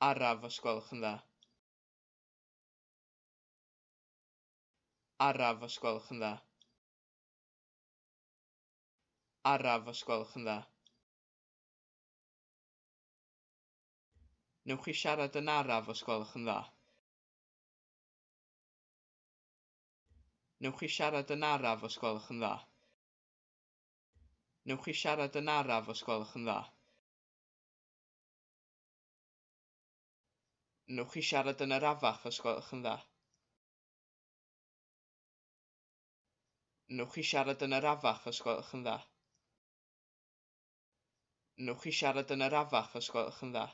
Araf os gwelwch yn dda. Araf os gwelwch yn dda. Araf os gwelwch yn dda. Newch chi siarad yn araf os gwelwch yn dda. Newch chi siarad yn araf os gwelwch yn dda. Newch chi siarad yn araf os gwelwch yn dda. Newch chi siarad yn arafach os gwelwch yn dda. Newch chi siarad yn arafach os gwelwch yn dda. Newch chi siarad yn arafach os gwelwch yn dda.